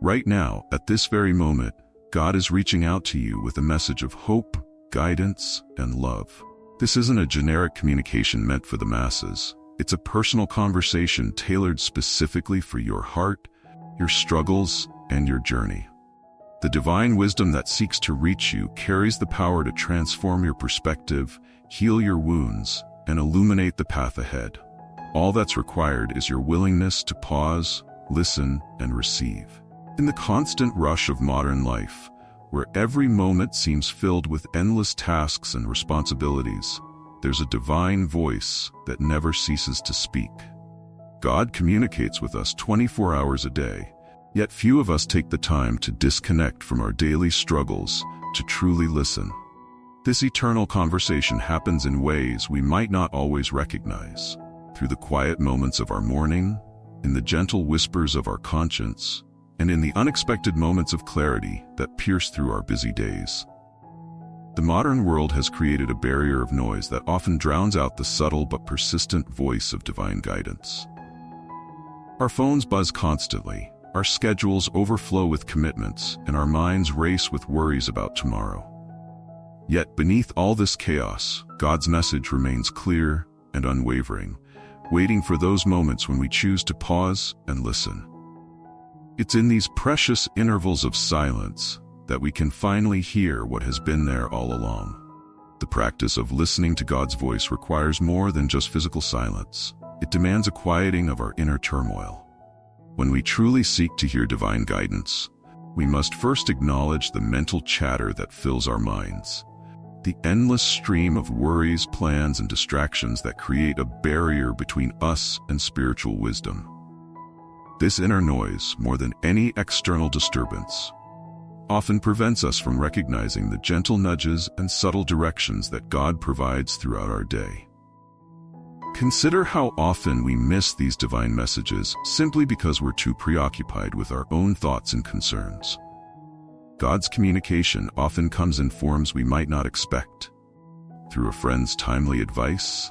Right now, at this very moment, God is reaching out to you with a message of hope, guidance, and love. This isn't a generic communication meant for the masses. It's a personal conversation tailored specifically for your heart, your struggles, and your journey. The divine wisdom that seeks to reach you carries the power to transform your perspective, heal your wounds, and illuminate the path ahead. All that's required is your willingness to pause, listen, and receive. In the constant rush of modern life, where every moment seems filled with endless tasks and responsibilities, there's a divine voice that never ceases to speak. God communicates with us 24 hours a day, yet few of us take the time to disconnect from our daily struggles to truly listen. This eternal conversation happens in ways we might not always recognize, through the quiet moments of our morning, in the gentle whispers of our conscience, and in the unexpected moments of clarity that pierce through our busy days. The modern world has created a barrier of noise that often drowns out the subtle but persistent voice of divine guidance. Our phones buzz constantly, our schedules overflow with commitments, and our minds race with worries about tomorrow. Yet beneath all this chaos, God's message remains clear and unwavering, waiting for those moments when we choose to pause and listen. It's in these precious intervals of silence that we can finally hear what has been there all along. The practice of listening to God's voice requires more than just physical silence. It demands a quieting of our inner turmoil. When we truly seek to hear divine guidance, we must first acknowledge the mental chatter that fills our minds, the endless stream of worries, plans, and distractions that create a barrier between us and spiritual wisdom. This inner noise, more than any external disturbance, often prevents us from recognizing the gentle nudges and subtle directions that God provides throughout our day. Consider how often we miss these divine messages simply because we're too preoccupied with our own thoughts and concerns. God's communication often comes in forms we might not expect, through a friend's timely advice,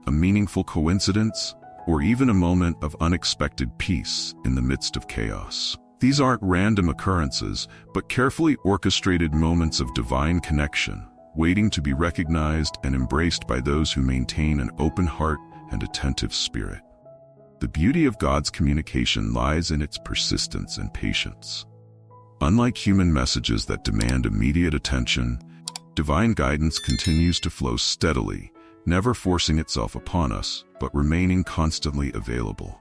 a meaningful coincidence, or even a moment of unexpected peace in the midst of chaos. These aren't random occurrences, but carefully orchestrated moments of divine connection, waiting to be recognized and embraced by those who maintain an open heart and attentive spirit. The beauty of God's communication lies in its persistence and patience. Unlike human messages that demand immediate attention, divine guidance continues to flow steadily, never forcing itself upon us, but remaining constantly available.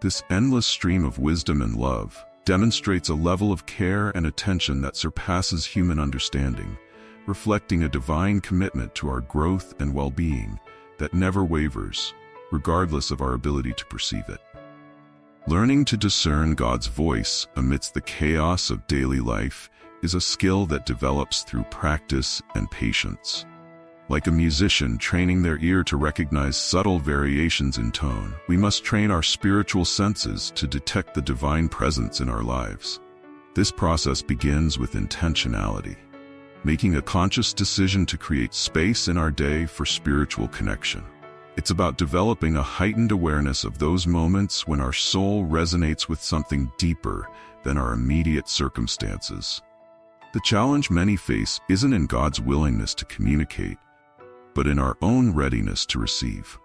This endless stream of wisdom and love demonstrates a level of care and attention that surpasses human understanding, reflecting a divine commitment to our growth and well-being that never wavers, regardless of our ability to perceive it. Learning to discern God's voice amidst the chaos of daily life is a skill that develops through practice and patience. Like a musician training their ear to recognize subtle variations in tone, we must train our spiritual senses to detect the divine presence in our lives. This process begins with intentionality, making a conscious decision to create space in our day for spiritual connection. It's about developing a heightened awareness of those moments when our soul resonates with something deeper than our immediate circumstances. The challenge many face isn't in God's willingness to communicate, but in our own readiness to receive.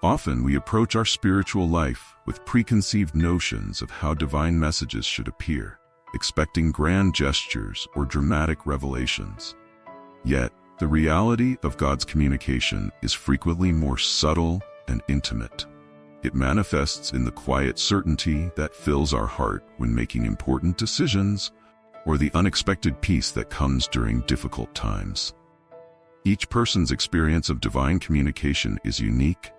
Often we approach our spiritual life with preconceived notions of how divine messages should appear, expecting grand gestures or dramatic revelations. Yet, the reality of God's communication is frequently more subtle and intimate. It manifests in the quiet certainty that fills our heart when making important decisions, or the unexpected peace that comes during difficult times. Each person's experience of divine communication is unique,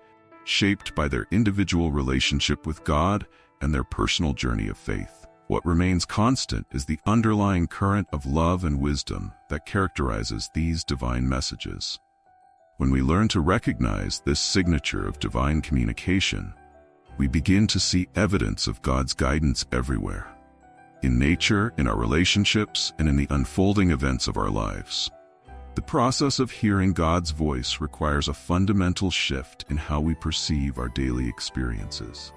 shaped by their individual relationship with God and their personal journey of faith. What remains constant is the underlying current of love and wisdom that characterizes these divine messages. When we learn to recognize this signature of divine communication, we begin to see evidence of God's guidance everywhere, in nature, in our relationships, and in the unfolding events of our lives. The process of hearing God's voice requires a fundamental shift in how we perceive our daily experiences.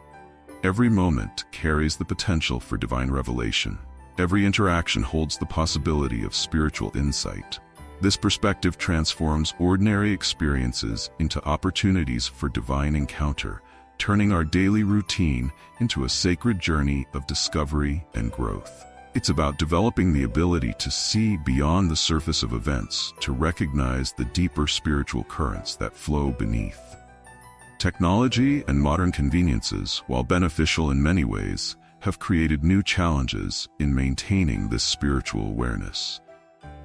Every moment carries the potential for divine revelation. Every interaction holds the possibility of spiritual insight. This perspective transforms ordinary experiences into opportunities for divine encounter, turning our daily routine into a sacred journey of discovery and growth. It's about developing the ability to see beyond the surface of events, to recognize the deeper spiritual currents that flow beneath. Technology and modern conveniences, while beneficial in many ways, have created new challenges in maintaining this spiritual awareness.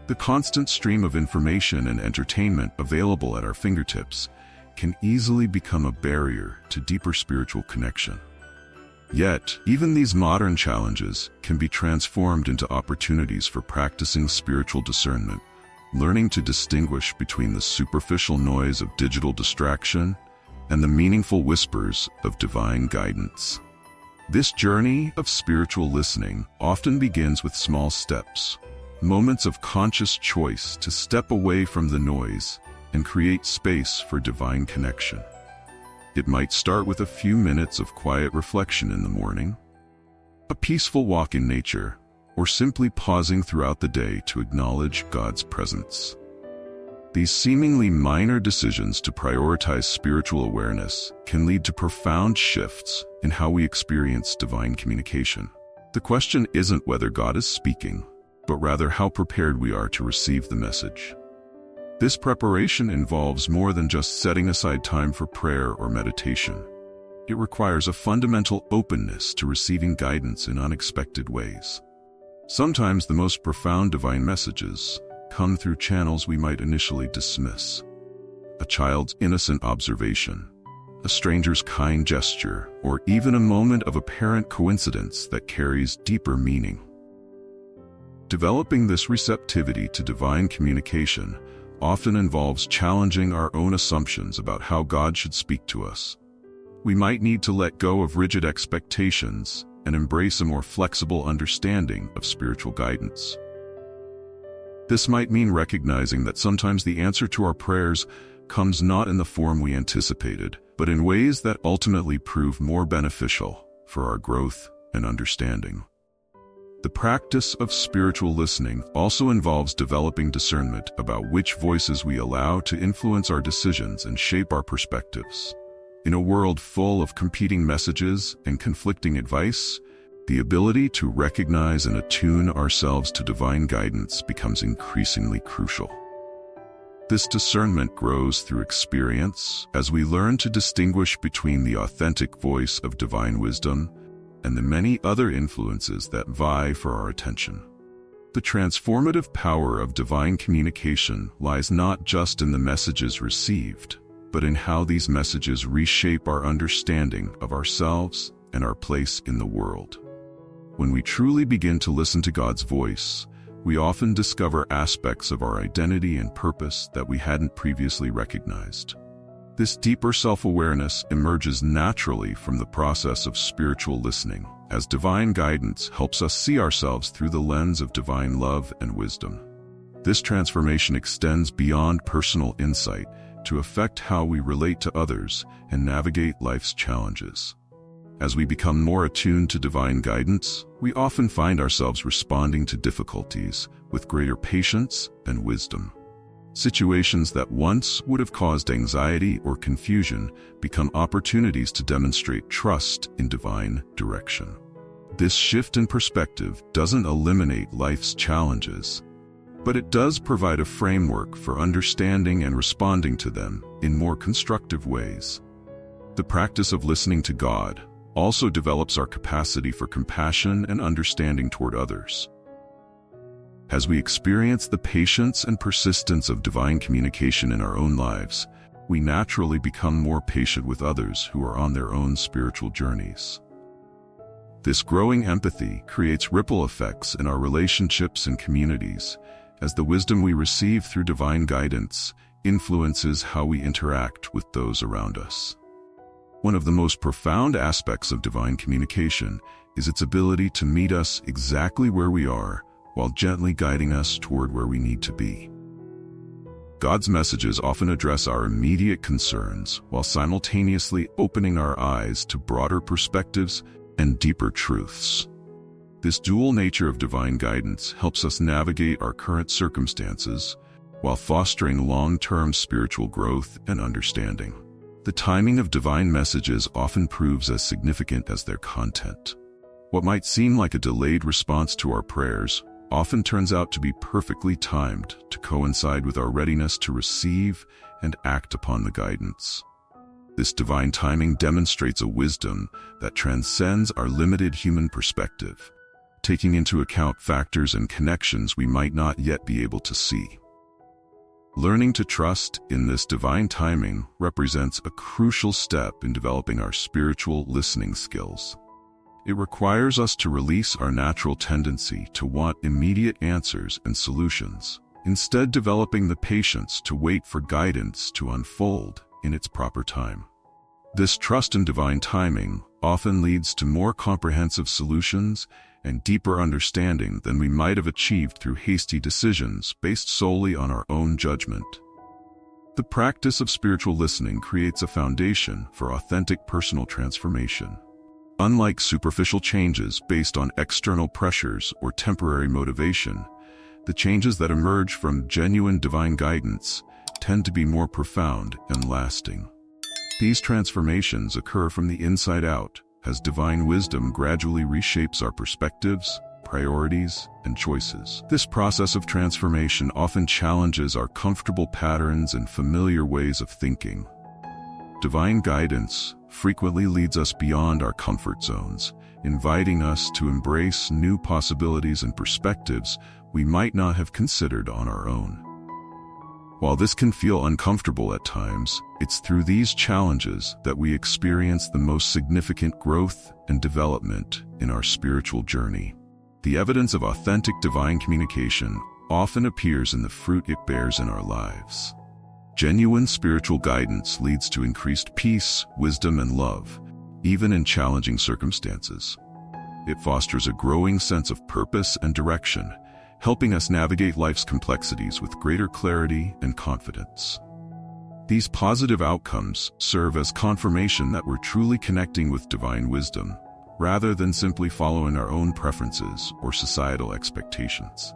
The constant stream of information and entertainment available at our fingertips can easily become a barrier to deeper spiritual connection. Yet, even these modern challenges can be transformed into opportunities for practicing spiritual discernment, learning to distinguish between the superficial noise of digital distraction and the meaningful whispers of divine guidance. This journey of spiritual listening often begins with small steps, moments of conscious choice to step away from the noise and create space for divine connection. It might start with a few minutes of quiet reflection in the morning, a peaceful walk in nature, or simply pausing throughout the day to acknowledge God's presence. These seemingly minor decisions to prioritize spiritual awareness can lead to profound shifts in how we experience divine communication. The question isn't whether God is speaking, but rather how prepared we are to receive the message. This preparation involves more than just setting aside time for prayer or meditation. It requires a fundamental openness to receiving guidance in unexpected ways. Sometimes the most profound divine messages come through channels we might initially dismiss. A child's innocent observation, a stranger's kind gesture, or even a moment of apparent coincidence that carries deeper meaning. Developing this receptivity to divine communication often involves challenging our own assumptions about how God should speak to us. We might need to let go of rigid expectations and embrace a more flexible understanding of spiritual guidance. This might mean recognizing that sometimes the answer to our prayers comes not in the form we anticipated, but in ways that ultimately prove more beneficial for our growth and understanding. The practice of spiritual listening also involves developing discernment about which voices we allow to influence our decisions and shape our perspectives. In a world full of competing messages and conflicting advice, the ability to recognize and attune ourselves to divine guidance becomes increasingly crucial. This discernment grows through experience as we learn to distinguish between the authentic voice of divine wisdom and the many other influences that vie for our attention. The transformative power of divine communication lies not just in the messages received, but in how these messages reshape our understanding of ourselves and our place in the world. When we truly begin to listen to God's voice, we often discover aspects of our identity and purpose that we hadn't previously recognized. This deeper self-awareness emerges naturally from the process of spiritual listening, as divine guidance helps us see ourselves through the lens of divine love and wisdom. This transformation extends beyond personal insight to affect how we relate to others and navigate life's challenges. As we become more attuned to divine guidance, we often find ourselves responding to difficulties with greater patience and wisdom. Situations that once would have caused anxiety or confusion become opportunities to demonstrate trust in divine direction. This shift in perspective doesn't eliminate life's challenges, but it does provide a framework for understanding and responding to them in more constructive ways. The practice of listening to God also develops our capacity for compassion and understanding toward others. As we experience the patience and persistence of divine communication in our own lives, we naturally become more patient with others who are on their own spiritual journeys. This growing empathy creates ripple effects in our relationships and communities, as the wisdom we receive through divine guidance influences how we interact with those around us. One of the most profound aspects of divine communication is its ability to meet us exactly where we are, while gently guiding us toward where we need to be. God's messages often address our immediate concerns while simultaneously opening our eyes to broader perspectives and deeper truths. This dual nature of divine guidance helps us navigate our current circumstances while fostering long-term spiritual growth and understanding. The timing of divine messages often proves as significant as their content. What might seem like a delayed response to our prayers often turns out to be perfectly timed to coincide with our readiness to receive and act upon the guidance. This divine timing demonstrates a wisdom that transcends our limited human perspective, taking into account factors and connections we might not yet be able to see. Learning to trust in this divine timing represents a crucial step in developing our spiritual listening skills. It requires us to release our natural tendency to want immediate answers and solutions, instead developing the patience to wait for guidance to unfold in its proper time. This trust in divine timing often leads to more comprehensive solutions and deeper understanding than we might have achieved through hasty decisions based solely on our own judgment. The practice of spiritual listening creates a foundation for authentic personal transformation. Unlike superficial changes based on external pressures or temporary motivation, the changes that emerge from genuine divine guidance tend to be more profound and lasting. These transformations occur from the inside out, as divine wisdom gradually reshapes our perspectives, priorities, and choices. This process of transformation often challenges our comfortable patterns and familiar ways of thinking. Divine guidance frequently leads us beyond our comfort zones, inviting us to embrace new possibilities and perspectives we might not have considered on our own. While this can feel uncomfortable at times, it's through these challenges that we experience the most significant growth and development in our spiritual journey. The evidence of authentic divine communication often appears in the fruit it bears in our lives. Genuine spiritual guidance leads to increased peace, wisdom, and love, even in challenging circumstances. It fosters a growing sense of purpose and direction, helping us navigate life's complexities with greater clarity and confidence. These positive outcomes serve as confirmation that we're truly connecting with divine wisdom, rather than simply following our own preferences or societal expectations.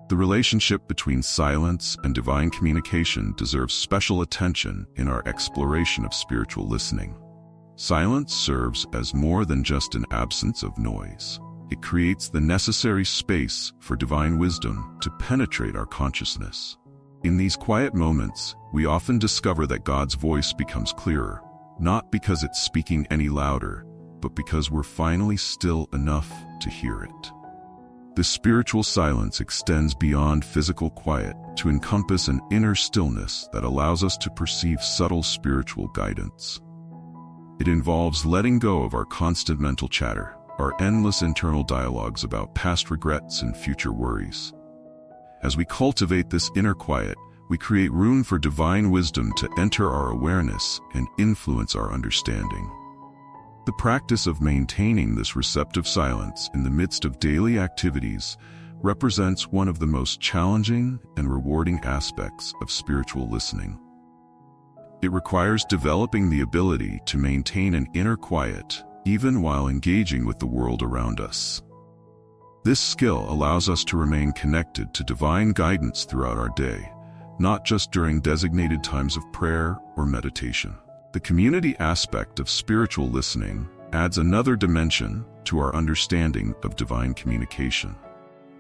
The relationship between silence and divine communication deserves special attention in our exploration of spiritual listening. Silence serves as more than just an absence of noise. It creates the necessary space for divine wisdom to penetrate our consciousness. In these quiet moments, we often discover that God's voice becomes clearer, not because it's speaking any louder, but because we're finally still enough to hear it. This spiritual silence extends beyond physical quiet to encompass an inner stillness that allows us to perceive subtle spiritual guidance. It involves letting go of our constant mental chatter, our endless internal dialogues about past regrets and future worries. As we cultivate this inner quiet, we create room for divine wisdom to enter our awareness and influence our understanding. The practice of maintaining this receptive silence in the midst of daily activities represents one of the most challenging and rewarding aspects of spiritual listening. It requires developing the ability to maintain an inner quiet, even while engaging with the world around us. This skill allows us to remain connected to divine guidance throughout our day, not just during designated times of prayer or meditation. The community aspect of spiritual listening adds another dimension to our understanding of divine communication.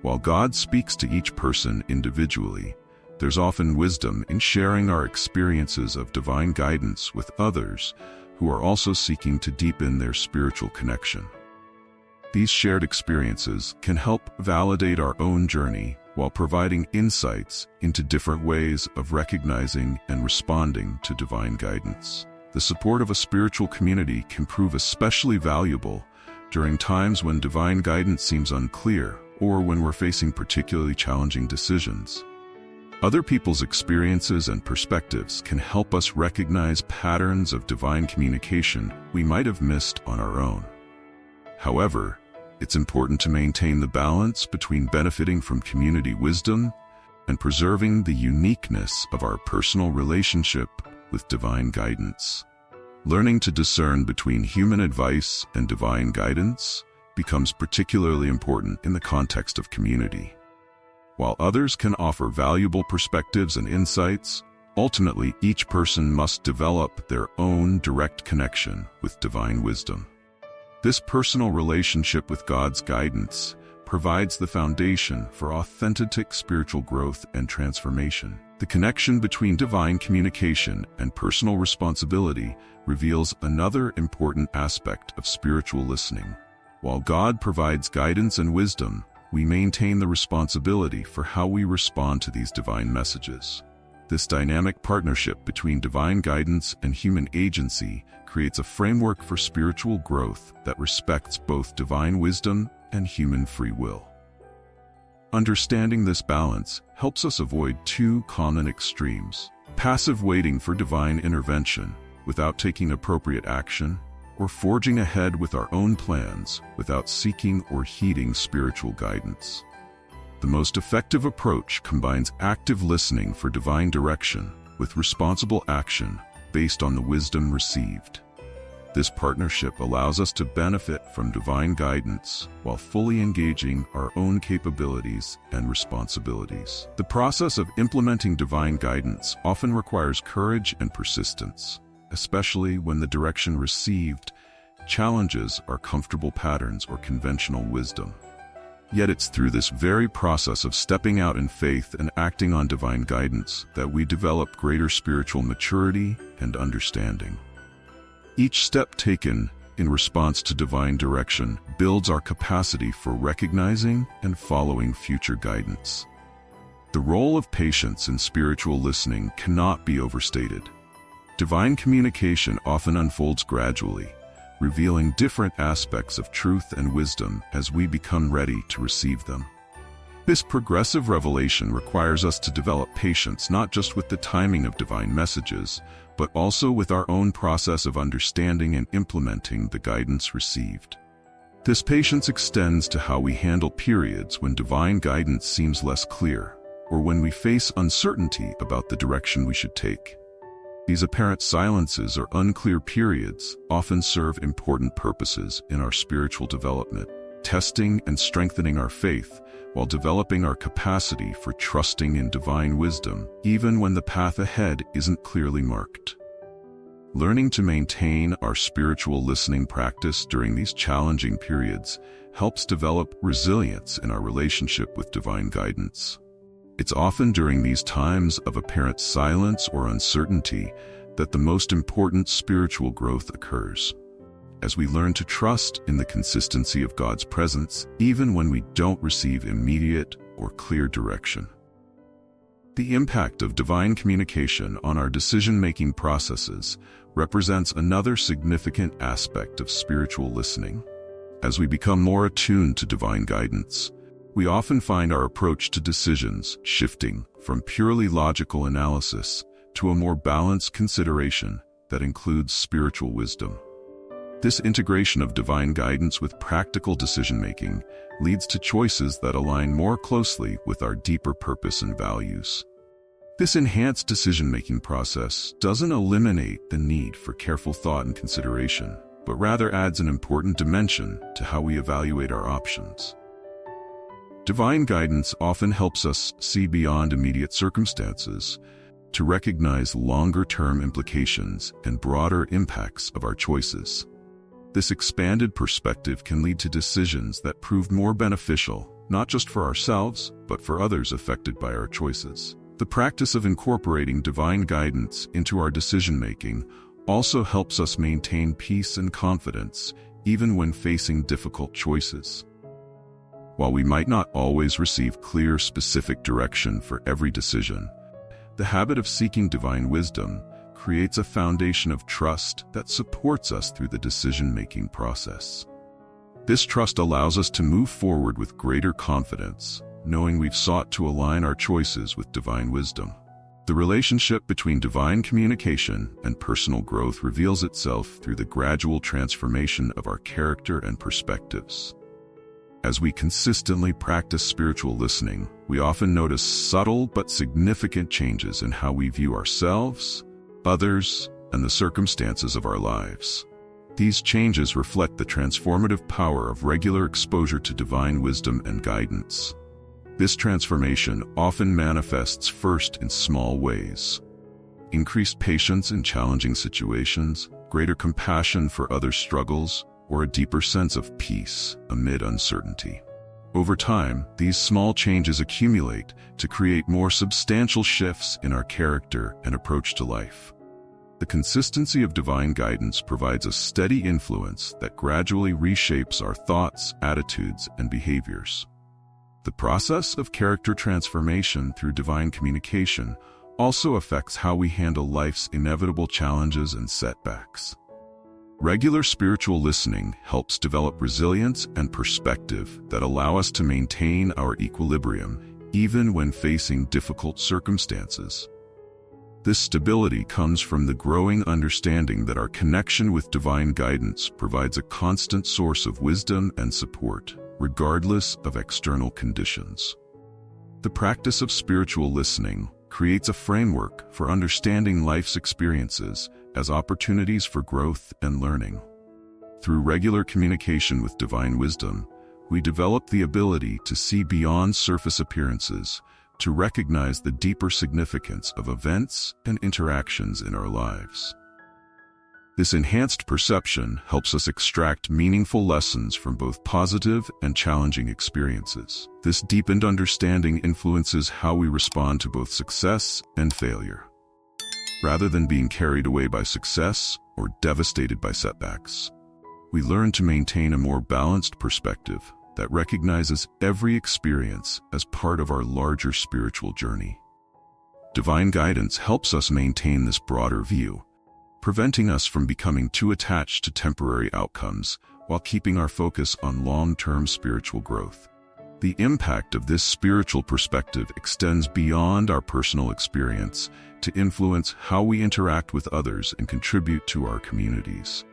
While God speaks to each person individually, there's often wisdom in sharing our experiences of divine guidance with others who are also seeking to deepen their spiritual connection. These shared experiences can help validate our own journey while providing insights into different ways of recognizing and responding to divine guidance. The support of a spiritual community can prove especially valuable during times when divine guidance seems unclear or when we're facing particularly challenging decisions. Other people's experiences and perspectives can help us recognize patterns of divine communication we might have missed on our own. However, it's important to maintain the balance between benefiting from community wisdom and preserving the uniqueness of our personal relationship with divine guidance. Learning to discern between human advice and divine guidance becomes particularly important in the context of community. While others can offer valuable perspectives and insights, ultimately each person must develop their own direct connection with divine wisdom. This personal relationship with God's guidance provides the foundation for authentic spiritual growth and transformation. The connection between divine communication and personal responsibility reveals another important aspect of spiritual listening. While God provides guidance and wisdom, we maintain the responsibility for how we respond to these divine messages. This dynamic partnership between divine guidance and human agency creates a framework for spiritual growth that respects both divine wisdom and human free will. Understanding this balance helps us avoid two common extremes: passive waiting for divine intervention without taking appropriate action, or forging ahead with our own plans without seeking or heeding spiritual guidance. The most effective approach combines active listening for divine direction with responsible action based on the wisdom received. This partnership allows us to benefit from divine guidance while fully engaging our own capabilities and responsibilities. The process of implementing divine guidance often requires courage and persistence, especially when the direction received challenges our comfortable patterns or conventional wisdom. Yet it's through this very process of stepping out in faith and acting on divine guidance that we develop greater spiritual maturity and understanding. Each step taken in response to divine direction builds our capacity for recognizing and following future guidance. The role of patience in spiritual listening cannot be overstated. Divine communication often unfolds gradually, revealing different aspects of truth and wisdom as we become ready to receive them. This progressive revelation requires us to develop patience not just with the timing of divine messages, but also with our own process of understanding and implementing the guidance received. This patience extends to how we handle periods when divine guidance seems less clear, or when we face uncertainty about the direction we should take. These apparent silences or unclear periods often serve important purposes in our spiritual development, testing and strengthening our faith while developing our capacity for trusting in divine wisdom, even when the path ahead isn't clearly marked. Learning to maintain our spiritual listening practice during these challenging periods helps develop resilience in our relationship with divine guidance. It's often during these times of apparent silence or uncertainty that the most important spiritual growth occurs. As we learn to trust in the consistency of God's presence, even when we don't receive immediate or clear direction. The impact of divine communication on our decision-making processes represents another significant aspect of spiritual listening. As we become more attuned to divine guidance, we often find our approach to decisions shifting from purely logical analysis to a more balanced consideration that includes spiritual wisdom. This integration of divine guidance with practical decision-making leads to choices that align more closely with our deeper purpose and values. This enhanced decision-making process doesn't eliminate the need for careful thought and consideration, but rather adds an important dimension to how we evaluate our options. Divine guidance often helps us see beyond immediate circumstances to recognize longer-term implications and broader impacts of our choices. This expanded perspective can lead to decisions that prove more beneficial, not just for ourselves, but for others affected by our choices. The practice of incorporating divine guidance into our decision-making also helps us maintain peace and confidence, even when facing difficult choices. While we might not always receive clear, specific direction for every decision, the habit of seeking divine wisdom creates a foundation of trust that supports us through the decision-making process. This trust allows us to move forward with greater confidence, knowing we've sought to align our choices with divine wisdom. The relationship between divine communication and personal growth reveals itself through the gradual transformation of our character and perspectives. As we consistently practice spiritual listening, we often notice subtle but significant changes in how we view ourselves, others, and the circumstances of our lives. These changes reflect the transformative power of regular exposure to divine wisdom and guidance. This transformation often manifests first in small ways: increased patience in challenging situations, greater compassion for others' struggles, or a deeper sense of peace amid uncertainty. Over time, these small changes accumulate to create more substantial shifts in our character and approach to life. The consistency of divine guidance provides a steady influence that gradually reshapes our thoughts, attitudes, and behaviors. The process of character transformation through divine communication also affects how we handle life's inevitable challenges and setbacks. Regular spiritual listening helps develop resilience and perspective that allow us to maintain our equilibrium even when facing difficult circumstances. This stability comes from the growing understanding that our connection with divine guidance provides a constant source of wisdom and support, regardless of external conditions. The practice of spiritual listening creates a framework for understanding life's experiences as opportunities for growth and learning. Through regular communication with divine wisdom, we develop the ability to see beyond surface appearances, to recognize the deeper significance of events and interactions in our lives. This enhanced perception helps us extract meaningful lessons from both positive and challenging experiences. This deepened understanding influences how we respond to both success and failure. Rather than being carried away by success or devastated by setbacks, we learn to maintain a more balanced perspective that recognizes every experience as part of our larger spiritual journey. Divine guidance helps us maintain this broader view, preventing us from becoming too attached to temporary outcomes while keeping our focus on long-term spiritual growth. The impact of this spiritual perspective extends beyond our personal experience to influence how we interact with others and contribute to our communities.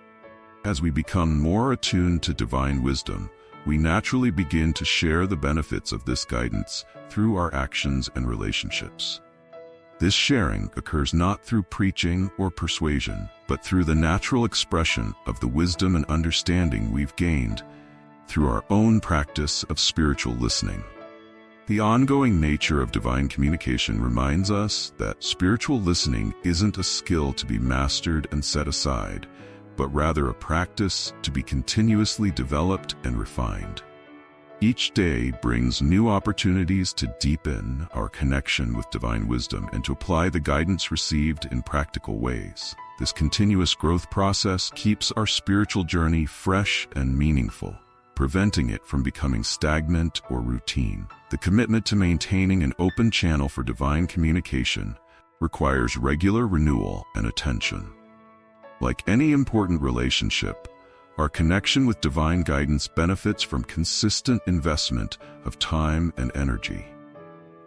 As we become more attuned to divine wisdom, we naturally begin to share the benefits of this guidance through our actions and relationships. This sharing occurs not through preaching or persuasion, but through the natural expression of the wisdom and understanding we've gained through our own practice of spiritual listening. The ongoing nature of divine communication reminds us that spiritual listening isn't a skill to be mastered and set aside, but rather a practice to be continuously developed and refined. Each day brings new opportunities to deepen our connection with divine wisdom and to apply the guidance received in practical ways. This continuous growth process keeps our spiritual journey fresh and meaningful, preventing it from becoming stagnant or routine. The commitment to maintaining an open channel for divine communication requires regular renewal and attention. Like any important relationship, our connection with divine guidance benefits from consistent investment of time and energy.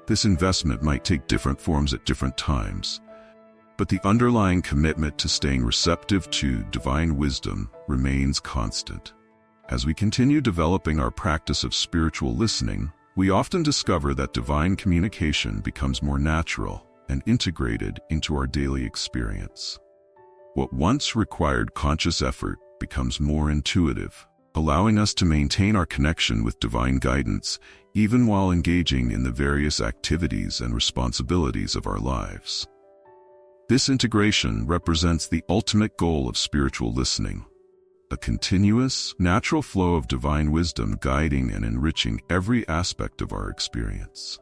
This investment might take different forms at different times, but the underlying commitment to staying receptive to divine wisdom remains constant. As we continue developing our practice of spiritual listening, we often discover that divine communication becomes more natural and integrated into our daily experience. What once required conscious effort becomes more intuitive, allowing us to maintain our connection with divine guidance even while engaging in the various activities and responsibilities of our lives. This integration represents the ultimate goal of spiritual listening, a continuous, natural flow of divine wisdom guiding and enriching every aspect of our experience.